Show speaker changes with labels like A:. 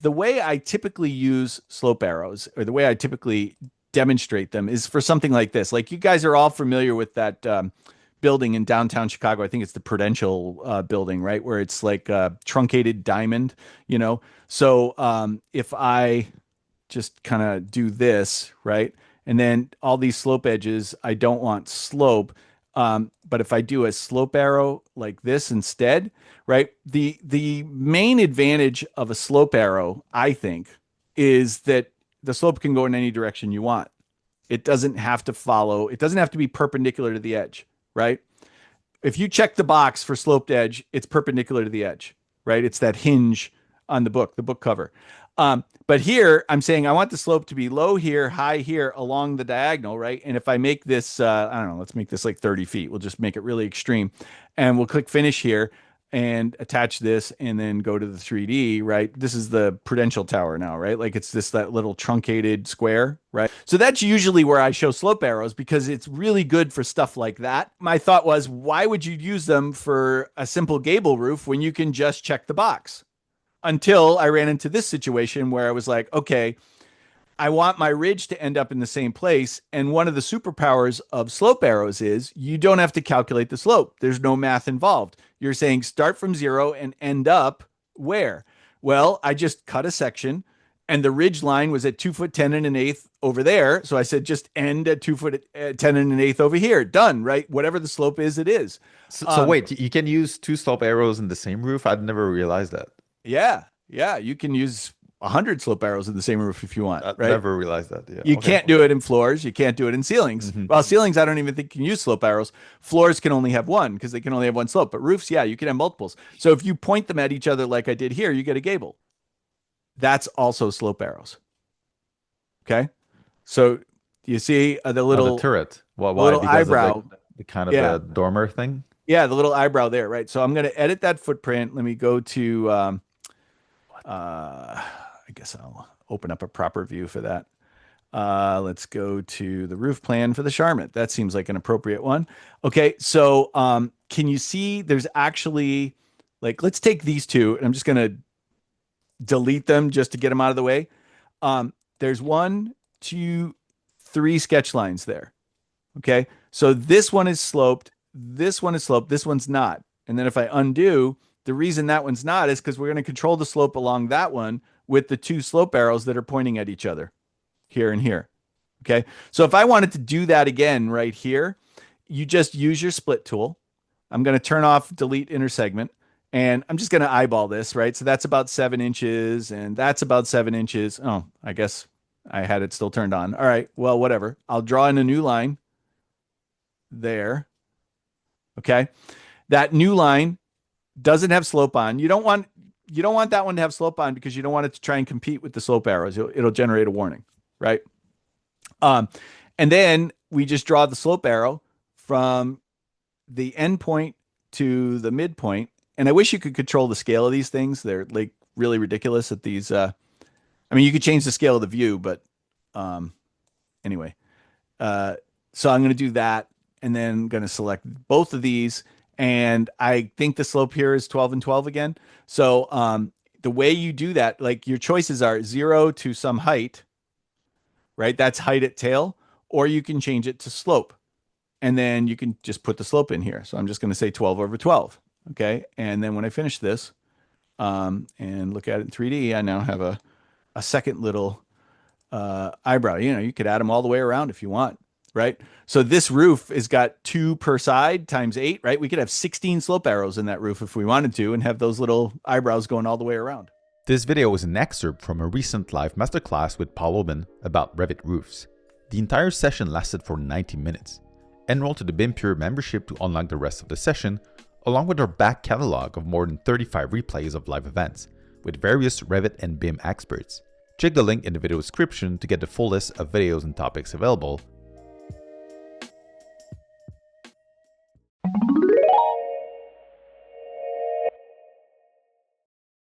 A: the way I typically use slope arrows, or the way I typically demonstrate them, is for something like this. Like, you guys are all familiar with that building in downtown Chicago. I think it's the Prudential building, right? Where it's like a truncated diamond, you know? So if I just kind of do this, right? And then all these slope edges, I don't want slope. But if I do a slope arrow like this instead, right? The main advantage of a slope arrow, I think, is that the slope can go in any direction you want. It doesn't have to follow, it doesn't have to be perpendicular to the edge, right? If you check the box for sloped edge, it's perpendicular to the edge, right? It's that hinge on the book cover. But here I'm saying I want the slope to be low here, high here along the diagonal, right? And if I make this, I don't know, let's make this like 30 feet. We'll just make it really extreme. And we'll click finish here and attach this and then go to the 3D, right? This is the Prudential Tower now, right? Like, it's that little truncated square, right? So that's usually where I show slope arrows, because it's really good for stuff like that. My thought was, why would you use them for a simple gable roof when you can just check the box? Until I ran into this situation where I was like, okay, I want my ridge to end up in the same place. And one of the superpowers of slope arrows is you don't have to calculate the slope. There's no math involved. You're saying start from 0 and end up where? Well, I just cut a section and the ridge line was at 2 foot 10 and an eighth over there. So I said, just end at 2 foot 10 and an eighth over here. Done, right? Whatever the slope is, it is.
B: So wait, you can use two slope arrows in the same roof? I'd never realized that.
A: Yeah. Yeah. You can use 100 slope arrows in the same roof if you want,
B: I
A: right?
B: never realized that. Yeah.
A: You
B: Okay.
A: can't do it in floors. You can't do it in ceilings.
B: Hmm.
A: Well, ceilings, I don't even think can use slope arrows. Floors can only have one because they can only have one slope. But roofs, yeah, you can have multiples. So if you point them at each other like I did here, you get a gable. That's also slope arrows. Okay. So you see the
B: Oh, the
A: little
B: turret. Well, why?
A: little
B: Because of
A: eyebrow.
B: the kind of
A: Yeah.
B: the dormer thing?
A: Yeah, the little eyebrow there, right? So I'm going to edit that footprint. Let me go to, I guess I'll open up a proper view for that. Let's go to the roof plan for the Charlotte. That seems like an appropriate one. Okay, so can you see there's actually, like, let's take these two, and I'm just going to delete them just to get them out of the way. There's 1, 2, 3 sketch lines there. Okay, so this one is sloped, this one is sloped, this one's not. And then if I undo, the reason that one's not is because we're going to control the slope along that one with the 2 slope arrows that are pointing at each other here and here. Okay. So if I wanted to do that again right here, you just use your split tool. I'm going to turn off delete intersegment and I'm just going to eyeball this, right? So that's about 7 inches and that's about 7 inches. Oh, I guess I had it still turned on. All right. Well, whatever. I'll draw in a new line there. Okay. That new line doesn't have slope on. You don't want that one to have slope on because you don't want it to try and compete with the slope arrows. It'll generate a warning, right? And then we just draw the slope arrow from the end point to the midpoint. And I wish you could control the scale of these things. They're like really ridiculous at these. I mean, you could change the scale of the view, but anyway. So I'm going to do that and then going to select both of these. And I think the slope here is 12 and 12 again. So the way you do that, like your choices are 0 to some height, right? That's height at tail, or you can change it to slope. And then you can just put the slope in here. So I'm just going to say 12 over 12. Okay. And then when I finish this and look at it in 3D, I now have a second little eyebrow. You know, you could add them all the way around if you want, right? So this roof has got 2 per side times 8, right? We could have 16 slope arrows in that roof if we wanted to and have those little eyebrows going all the way around.
B: This video is an excerpt from a recent live masterclass with Aubin about Revit roofs. The entire session lasted for 90 minutes. Enroll to the BIM Pure membership to unlock the rest of the session, along with our back catalog of more than 35 replays of live events, with various Revit and BIM experts. Check the link in the video description to get the full list of videos and topics available,